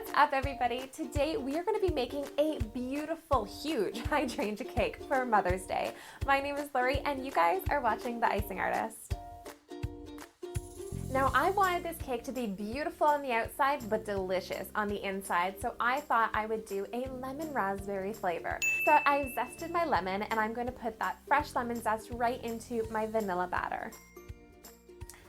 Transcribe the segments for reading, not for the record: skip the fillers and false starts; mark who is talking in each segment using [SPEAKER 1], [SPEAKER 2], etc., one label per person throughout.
[SPEAKER 1] What's up, everybody? Today we are going to be making a beautiful, huge hydrangea cake for Mother's Day. My name is Lori and you guys are watching The Icing Artist. Now, I wanted this cake to be beautiful on the outside but delicious on the inside, so I thought I would do a lemon raspberry flavor. So I zested my lemon and I'm going to put that fresh lemon zest right into my vanilla batter.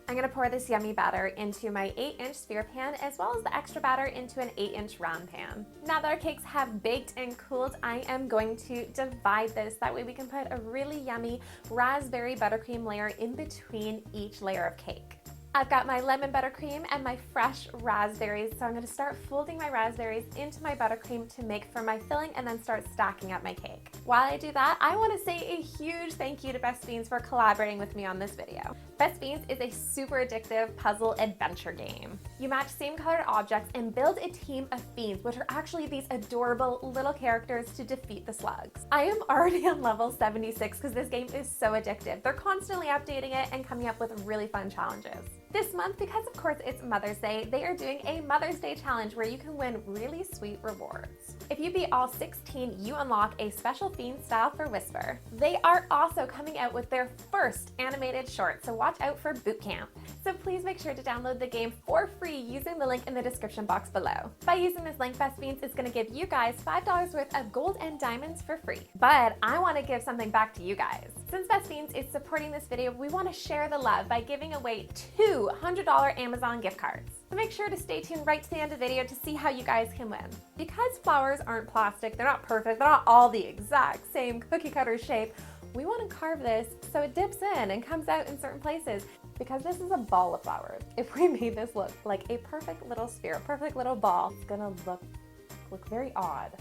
[SPEAKER 1] I'm going to pour this yummy batter into my 8-inch sphere pan as well as the extra batter into an 8-inch round pan. Now that our cakes have baked and cooled, I am going to divide this. That way we can put a really yummy raspberry buttercream layer in between each layer of cake. I've got my lemon buttercream and my fresh raspberries, so I'm going to start folding my raspberries into my buttercream to make for my filling and then start stacking up my cake. While I do that, I want to say a huge thank you to Best Fiends for collaborating with me on this video. Best Fiends is a super addictive puzzle adventure game. You match same colored objects and build a team of fiends, which are actually these adorable little characters to defeat the slugs. I am already on level 76 because this game is so addictive. They're constantly updating it and coming up with really fun challenges. This month, because of course it's Mother's Day, they are doing a Mother's Day challenge where you can win really sweet rewards. If you beat all 16, you unlock a special fiend style for Whisper. They are also coming out with their first animated short, so watch out for Boot Camp. So please make sure to download the game for free using the link in the description box below. By using this link, Best Fiends is going to give you guys $5 worth of gold and diamonds for free. But I want to give something back to you guys. Since Best Fiends is supporting this video, we want to share the love by giving away two $100 Amazon gift cards. So make sure to stay tuned right to the end of the video to see how you guys can win. Because flowers aren't plastic, they're not perfect, they're not all the exact same cookie cutter shape, we want to carve this so it dips in and comes out in certain places. Because this is a ball of flowers, if we made this look like a perfect little sphere, a perfect little ball, it's gonna look very odd.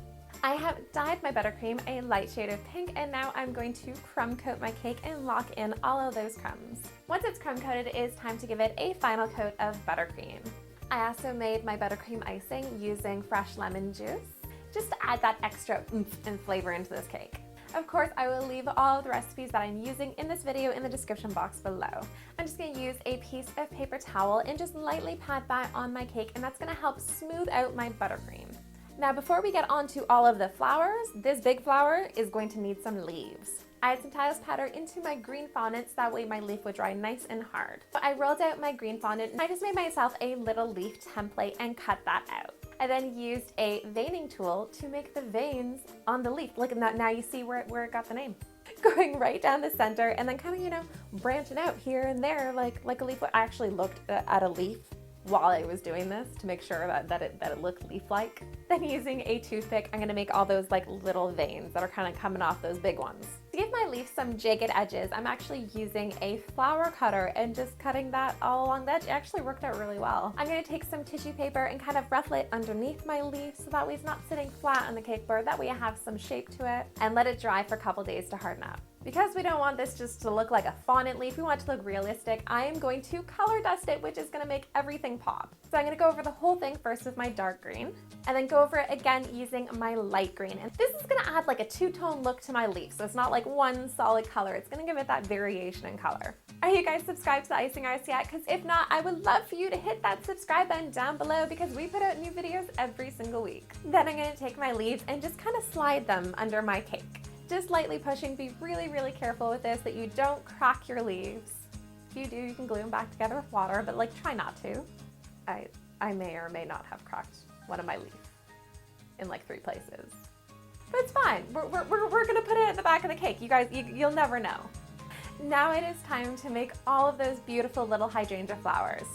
[SPEAKER 1] I have dyed my buttercream a light shade of pink, and now I'm going to crumb coat my cake and lock in all of those crumbs. Once it's crumb coated, it is time to give it a final coat of buttercream. I also made my buttercream icing using fresh lemon juice, just to add that extra oomph and flavor into this cake. Of course, I will leave all of the recipes that I'm using in this video in the description box below. I'm just going to use a piece of paper towel and just lightly pat that on my cake, and that's going to help smooth out my buttercream. Now, before we get on to all of the flowers, this big flower is going to need some leaves. I had some tylose powder into my green fondant so that way my leaf would dry nice and hard. So I rolled out my green fondant and I just made myself a little leaf template and cut that out. I then used a veining tool to make the veins on the leaf. Look at that, now you see where it got the name. Going right down the center and then kind of, branching out here and there like a leaf. I actually looked at a leaf while I was doing this to make sure that it looked leaf-like. Then using a toothpick, I'm gonna make all those little veins that are kind of coming off those big ones. To give my leaf some jagged edges, I'm actually using a flower cutter and just cutting that all along the edge. It actually worked out really well. I'm gonna take some tissue paper and kind of ruffle it underneath my leaf so that way it's not sitting flat on the cake board. That way I have some shape to it, and let it dry for a couple days to harden up. Because we don't want this just to look like a fondant leaf, we want it to look realistic, I am going to color dust it, which is going to make everything pop. So I'm going to go over the whole thing first with my dark green, and then go over it again using my light green. And this is going to add like a two-tone look to my leaf, so it's not like one solid color. It's going to give it that variation in color. Are you guys subscribed to The Icing Artist yet? Because if not, I would love for you to hit that subscribe button down below because we put out new videos every single week. Then I'm going to take my leaves and just kind of slide them under my cake. Just lightly pushing, be really, really careful with this that you don't crack your leaves. If you do, you can glue them back together with water, but try not to. I may or may not have cracked one of my leaves in 3 places. But it's fine, we're gonna put it at the back of the cake. You guys, you'll never know. Now it is time to make all of those beautiful little hydrangea flowers.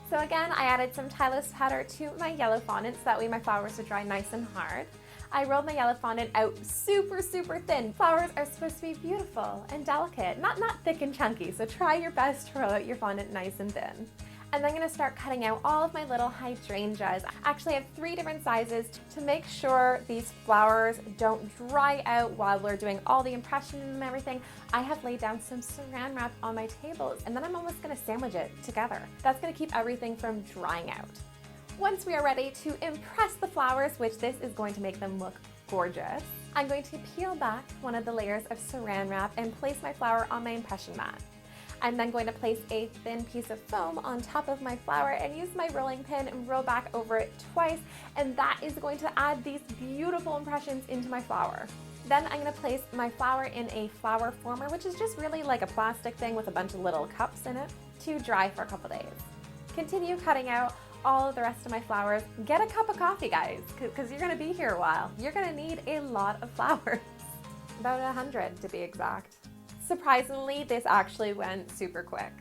[SPEAKER 1] So again, I added some tylose powder to my yellow fondant so that way my flowers would dry nice and hard. I rolled my yellow fondant out super, super thin. Flowers are supposed to be beautiful and delicate, not thick and chunky, so try your best to roll out your fondant nice and thin. And then I'm going to start cutting out all of my little hydrangeas. Actually, I have 3 different sizes to make sure these flowers don't dry out while we're doing all the impression and everything. I have laid down some saran wrap on my tables, and then I'm almost going to sandwich it together. That's going to keep everything from drying out. Once we are ready to impress the flowers, which this is going to make them look gorgeous, I'm going to peel back one of the layers of saran wrap and place my flower on my impression mat. I'm then going to place a thin piece of foam on top of my flour and use my rolling pin and roll back over it twice, and that is going to add these beautiful impressions into my flour. Then I'm going to place my flour in a flour former, which is just really like a plastic thing with a bunch of little cups in it, to dry for a couple days. Continue cutting out all of the rest of my flours. Get a cup of coffee, guys, because you're going to be here a while. You're going to need a lot of flour. About 100 to be exact. Surprisingly, this actually went super quick.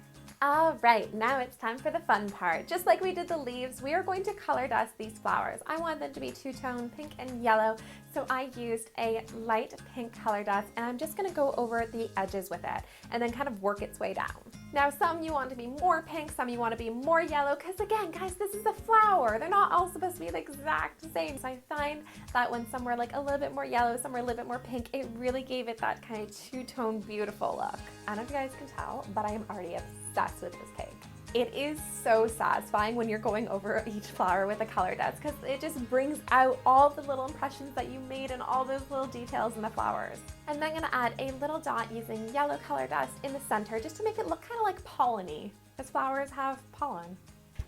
[SPEAKER 1] All right, now it's time for the fun part. Just like we did the leaves, we are going to color dust these flowers. I want them to be two-tone pink and yellow, so I used a light pink color dust, and I'm just gonna go over the edges with it and then kind of work its way down. Now, some you want to be more pink, some you want to be more yellow, because again, guys, this is a flower. They're not all supposed to be the exact same. So I find that when some were like a little bit more yellow, some were a little bit more pink, it really gave it that kind of two-tone beautiful look. I don't know if you guys can tell, but I am already obsessed with this cake. It is so satisfying when you're going over each flower with a color dust, because it just brings out all the little impressions that you made and all those little details in the flowers. And then I'm gonna add a little dot using yellow color dust in the center just to make it look kind of like pollen-y, because flowers have pollen.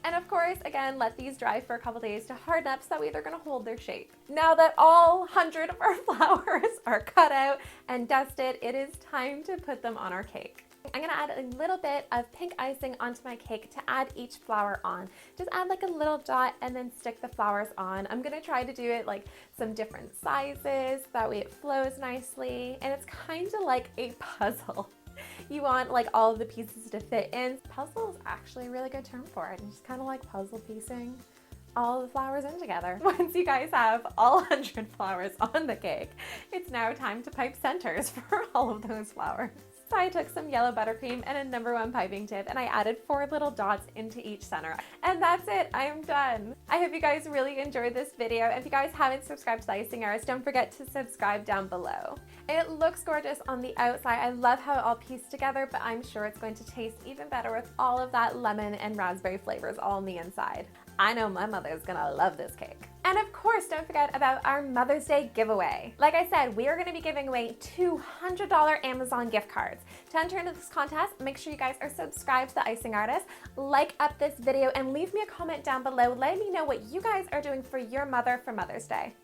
[SPEAKER 1] And of course, again, let these dry for a couple days to harden up so that way they're gonna hold their shape. Now that all 100 of our flowers are cut out and dusted, it is time to put them on our cake. I'm gonna add a little bit of pink icing onto my cake to add each flower on. Just add like a little dot and then stick the flowers on. I'm gonna try to do it like some different sizes, that way it flows nicely, and it's kind of like a puzzle. You want like all of the pieces to fit in. Puzzle is actually a really good term for it. It's just kind of like puzzle piecing all the flowers in together. Once you guys have all 100 flowers on the cake, it's now time to pipe centers for all of those flowers. So I took some yellow buttercream and a #1 piping tip, and I added 4 little dots into each center. And that's it, I am done. I hope you guys really enjoyed this video. If you guys haven't subscribed to the Icing Artist, don't forget to subscribe down below. It looks gorgeous on the outside. I love how it all pieced together, but I'm sure it's going to taste even better with all of that lemon and raspberry flavors all on the inside. I know my mother's gonna love this cake. And of course, don't forget about our Mother's Day giveaway. Like I said, we are gonna be giving away $200 Amazon gift cards. To enter into this contest, make sure you guys are subscribed to the Icing Artist, like up this video, and leave me a comment down below letting me know what you guys are doing for your mother for Mother's Day.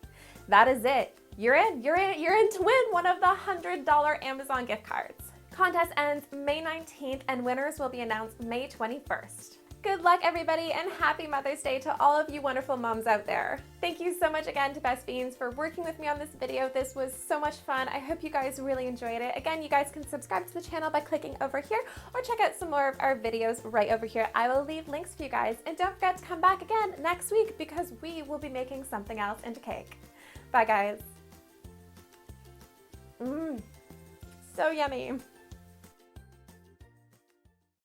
[SPEAKER 1] That is it. You're in to win one of the $100 Amazon gift cards. Contest ends May 19th and winners will be announced May 21st. Good luck, everybody, and happy Mother's Day to all of you wonderful moms out there. Thank you so much again to Best Fiends for working with me on this video. This was so much fun. I hope you guys really enjoyed it. Again, you guys can subscribe to the channel by clicking over here or check out some more of our videos right over here. I will leave links for you guys, and don't forget to come back again next week because we will be making something else into cake. Bye, guys. So yummy.